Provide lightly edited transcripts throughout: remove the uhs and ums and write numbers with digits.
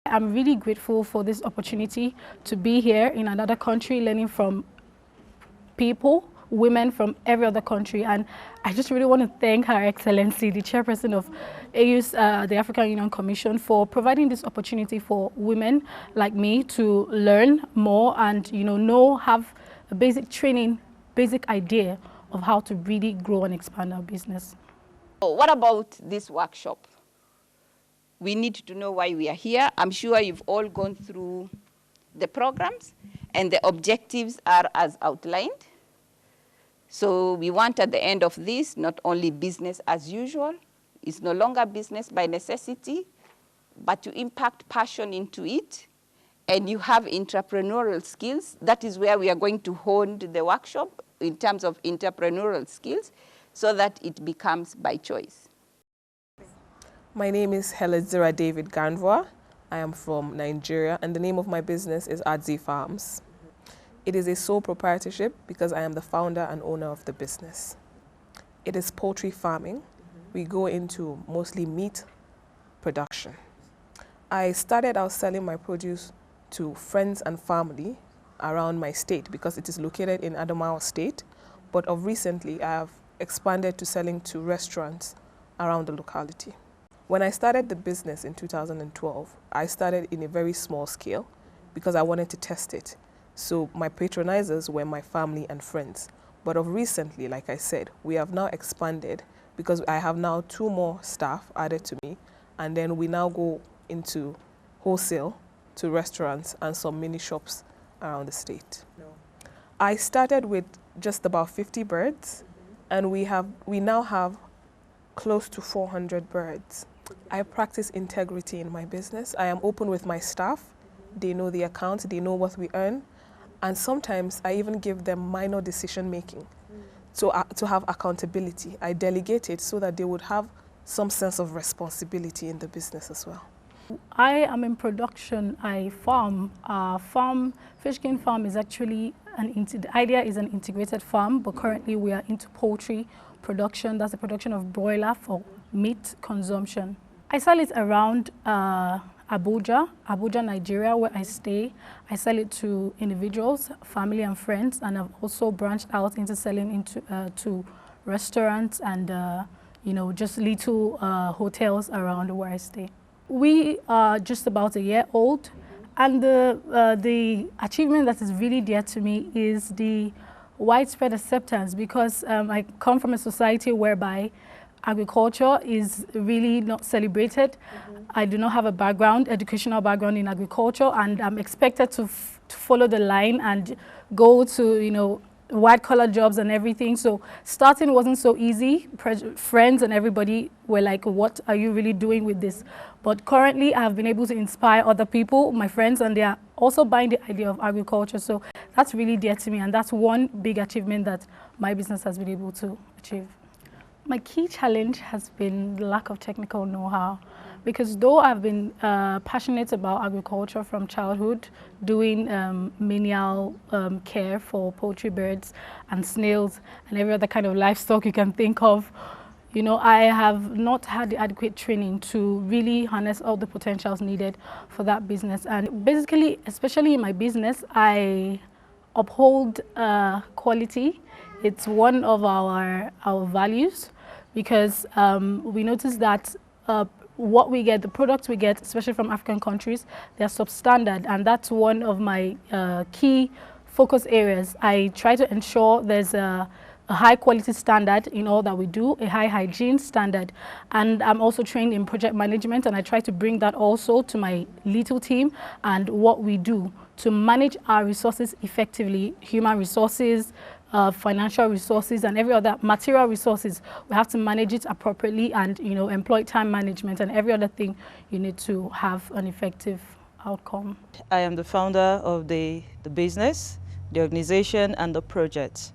I'm really grateful for this opportunity to be here in another country, learning from people, women from every other country. And I just really want to thank Her Excellency, the chairperson of AU's, the African Union Commission, for providing this opportunity for women like me to learn more and, have a basic training, basic idea of how to really grow and expand our business. What about this workshop? We need to know why we are here. I'm sure you've all gone through the programs and the objectives are as outlined. So we want at the end of this, not only business as usual, it's no longer business by necessity, but to impact passion into it, and you have entrepreneurial skills. That is where we are going to hone the workshop in terms of entrepreneurial skills so that it becomes by choice. My name is Helezira David Ganvwa. I am from Nigeria, and the name of my business is Actil Farms. It is a sole proprietorship because I am the founder and owner of the business. It is poultry farming. We go into mostly meat production. I started out selling my produce to friends and family around my state because it is located in Adamawa State, but of recently I have expanded to selling to restaurants around the locality. When I started the business in 2012, I started in a very small scale because I wanted to test it. So my patronizers were my family and friends. But of recently, like I said, we have now expanded because I have now 2 more staff added to me, and then we now go into wholesale to restaurants and some mini shops around the state. No. I started with just about 50 birds, and we now have close to 400 birds. I practice integrity in my business. I am open with my staff. They know the accounts, they know what we earn, and sometimes I even give them minor decision making to have accountability. I delegate it so that they would have some sense of responsibility in the business as well. I am in production. I farm. Fishkin farm is actually the idea is an integrated farm, but currently we are into poultry production. That's the production of broiler for meat consumption. I sell it around Abuja, Nigeria, where I stay. I sell it to individuals, family and friends, and I've also branched out into selling into to restaurants and just little hotels around where I stay. We are just about a year old, and the achievement that is really dear to me is the widespread acceptance, because I come from a society whereby agriculture is really not celebrated. I do not have a educational background in agriculture, and I'm expected to follow the line and go to, white-collar jobs and everything. So starting wasn't so easy. Friends and everybody were like, what are you really doing with this? But currently I've been able to inspire other people, my friends, and they are also buying the idea of agriculture. So that's really dear to me, and that's one big achievement that my business has been able to achieve. My key challenge has been the lack of technical know-how, because though I've been passionate about agriculture from childhood, doing menial care for poultry, birds and snails and every other kind of livestock you can think of, I have not had the adequate training to really harness all the potentials needed for that business. And basically, especially in my business, I uphold quality. It's one of our values, because we notice that what we get, the products we get, especially from African countries, they're substandard, and that's one of my key focus areas. I try to ensure there's a high quality standard in all that we do, a high hygiene standard, and I'm also trained in project management, and I try to bring that also to my little team and what we do to manage our resources effectively, human resources, financial resources, and every other material resources. We have to manage it appropriately, and employ time management and every other thing you need to have an effective outcome. I am the founder of the business, the organization, and the project.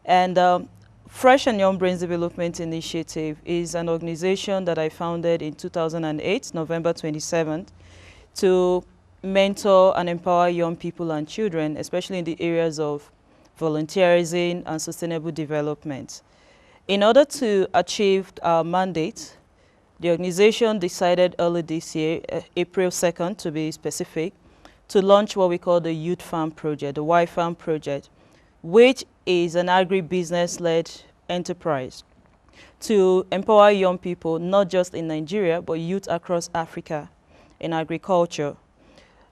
And Fresh and Young Brains Development Initiative is an organization that I founded in 2008, November 27th, to mentor and empower young people and children, especially in the areas of volunteerism and sustainable development. In order to achieve our mandate, The organization decided early this year, April 2nd to be specific, to launch what we call the Youth Farm Project, the Y Farm Project, which is an agribusiness-led enterprise to empower young people, not just in Nigeria, but youth across Africa in agriculture.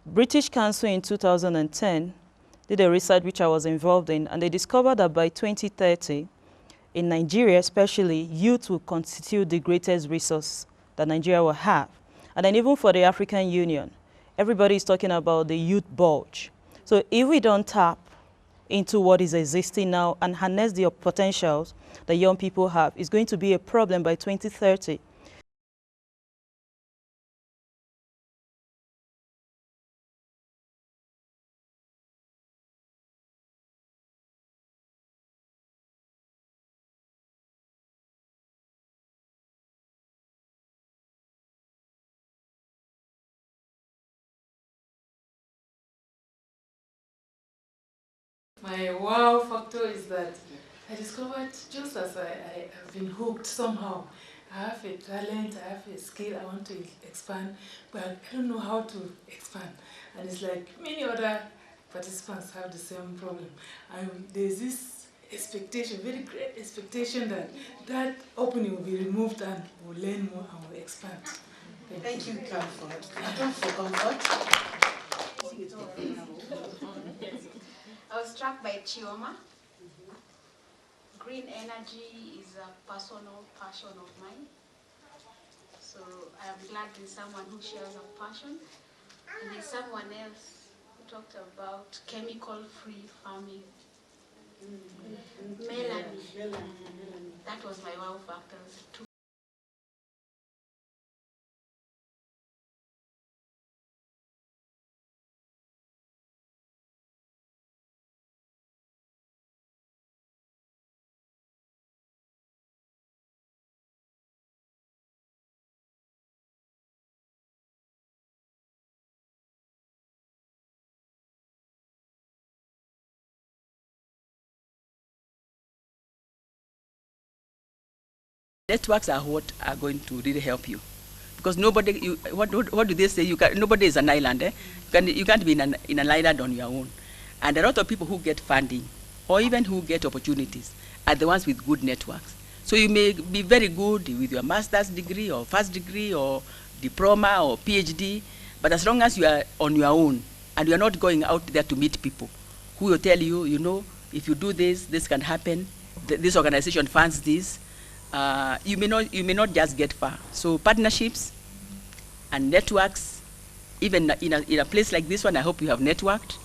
British Council in 2010 did a research which I was involved in, and they discovered that by 2030, in Nigeria especially, youth will constitute the greatest resource that Nigeria will have. And then even for the African Union, everybody is talking about the youth bulge. So if we don't tap into what is existing now and harness the potentials that young people have, it's going to be a problem by 2030. My wow factor is that I discovered just as I have been hooked somehow. I have a talent, I have a skill, I want to expand, but I don't know how to expand. And it's like many other participants have the same problem. And there's this expectation, very great expectation that that opening will be removed and we'll learn more and we'll expand. Thank you, Comfort. For comfort. I was struck by Chioma. Green energy is a personal passion of mine. So I am glad there's someone who shares a passion. And there's someone else who talked about chemical-free farming. Melanie. That was my wow factors too. Networks are what are going to really help you, because nobody. What do they say? Nobody is an island. You can't be in an island on your own. And a lot of people who get funding, or even who get opportunities, are the ones with good networks. So you may be very good with your master's degree, or first degree, or diploma, or PhD, but as long as you are on your own and you are not going out there to meet people who will tell you, if you do this, this can happen. This organization funds this. You may not just get far. So partnerships and networks, even in a place like this one, I hope you have networked,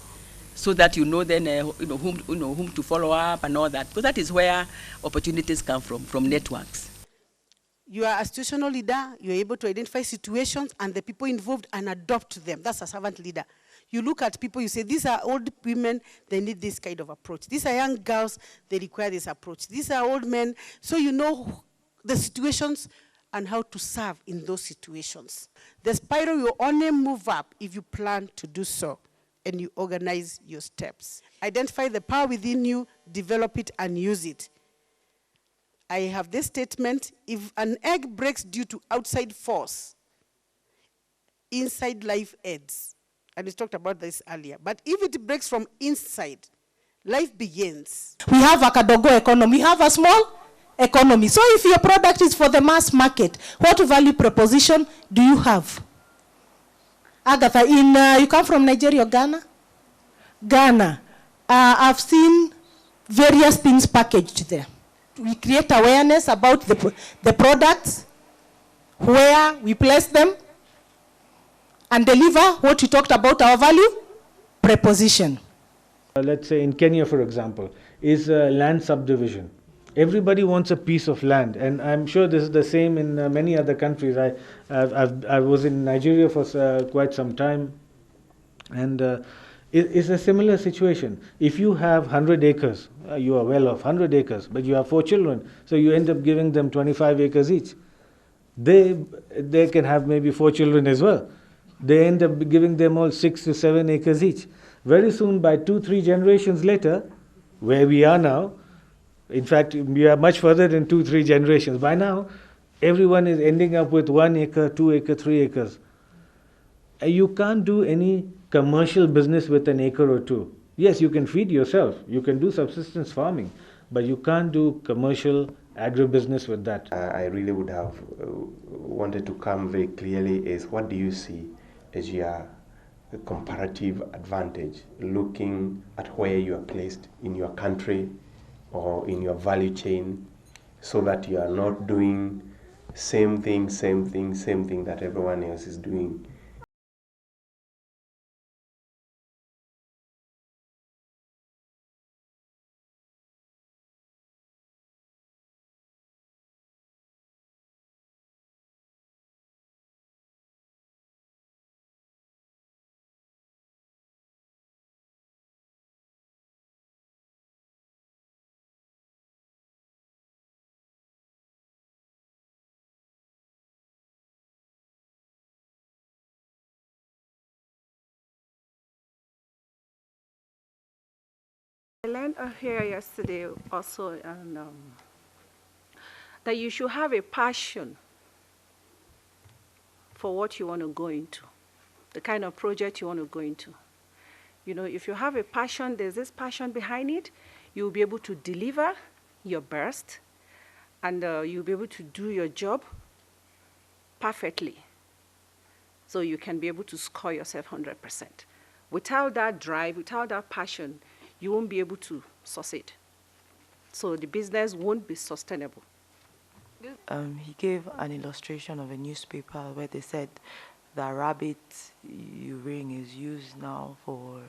so that then whom to follow up and all that. Because that is where opportunities come from networks. You are a situational leader. You are able to identify situations and the people involved and adopt them. That's a servant leader. You look at people, you say, these are old women, they need this kind of approach. These are young girls, they require this approach. These are old men, so you know the situations and how to serve in those situations. The spiral will only move up if you plan to do so and you organize your steps. Identify the power within you, develop it, and use it. I have this statement: if an egg breaks due to outside force, inside life ends. And we talked about this earlier. But if it breaks from inside, life begins. We have a Kadogo economy. We have a small economy. So if your product is for the mass market, what value proposition do you have? Agatha, you come from Nigeria or Ghana? Ghana. I've seen various things packaged there. We create awareness about the products, where we place them, and deliver what you talked about, our value proposition. Let's say in Kenya, for example, is land subdivision. Everybody wants a piece of land, and I'm sure this is the same in many other countries. I was in Nigeria for quite some time, and it's a similar situation. If you have 100 acres, you are well off, 100 acres, but you have 4 children, so you end up giving them 25 acres each. They can have maybe 4 children as well. They end up giving them all 6 to 7 acres each. Very soon, by 2-3 generations later, where we are now, in fact, we are much further than 2-3 generations. By now, Everyone is ending up with 1 acre, 2 acre, 3 acres. You can't do any commercial business with an acre or two. Yes, you can feed yourself, you can do subsistence farming, but you can't do commercial agribusiness with that. I really would have wanted to come very clearly is, what do you see as your comparative advantage, looking at where you are placed in your country or in your value chain, so that you are not doing same thing that everyone else is doing. I learned here yesterday also that you should have a passion for what you want to go into, the kind of project you want to go into. You know, if you have a passion, there's this passion behind it, you'll be able to deliver your best, and you'll be able to do your job perfectly. So you can be able to score yourself 100%. Without that drive, without that passion, you won't be able to succeed. So the business won't be sustainable. He gave an illustration of a newspaper where they said that rabbit urine is used now for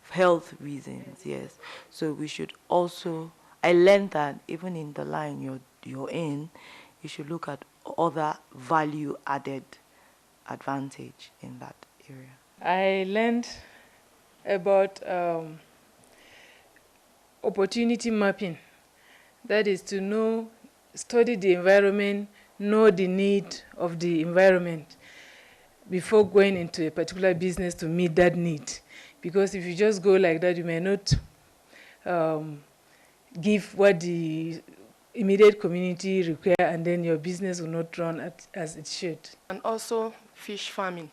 health reasons, yes. So we should also, I learned that even in the line you're in, you should look at other value-added advantage in that area. I learned about opportunity mapping. That is to study the environment, know the need of the environment before going into a particular business to meet that need. Because if you just go like that, you may not give what the immediate community require, and then your business will not run as it should. And also fish farming.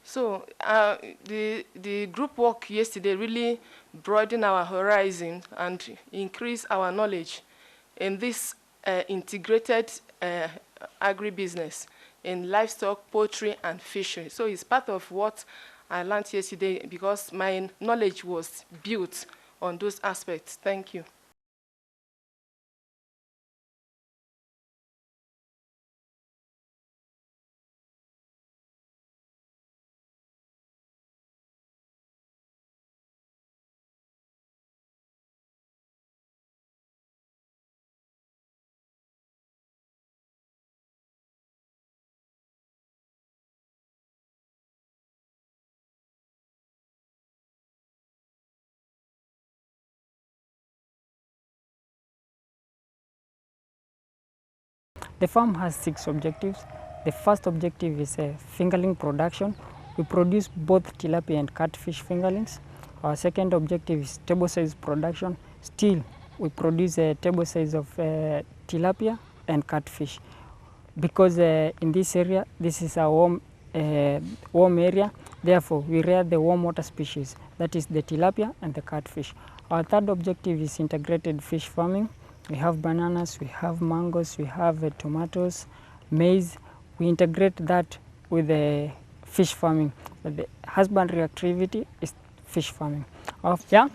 So the group work yesterday really broadened our horizon and increased our knowledge in this integrated agribusiness in livestock, poultry, and fishery. So it's part of what I learned yesterday because my knowledge was built on those aspects. Thank you. The farm has 6 objectives. The first objective is fingerling production. We produce both tilapia and catfish fingerlings. Our second objective is table size production. Still, we produce a table size of tilapia and catfish. Because in this area, this is a warm area, therefore we rear the warm water species, that is the tilapia and the catfish. Our third objective is integrated fish farming. We have bananas, we have mangoes, we have tomatoes, maize. We integrate that with the fish farming. But the husbandry activity is fish farming. Yeah.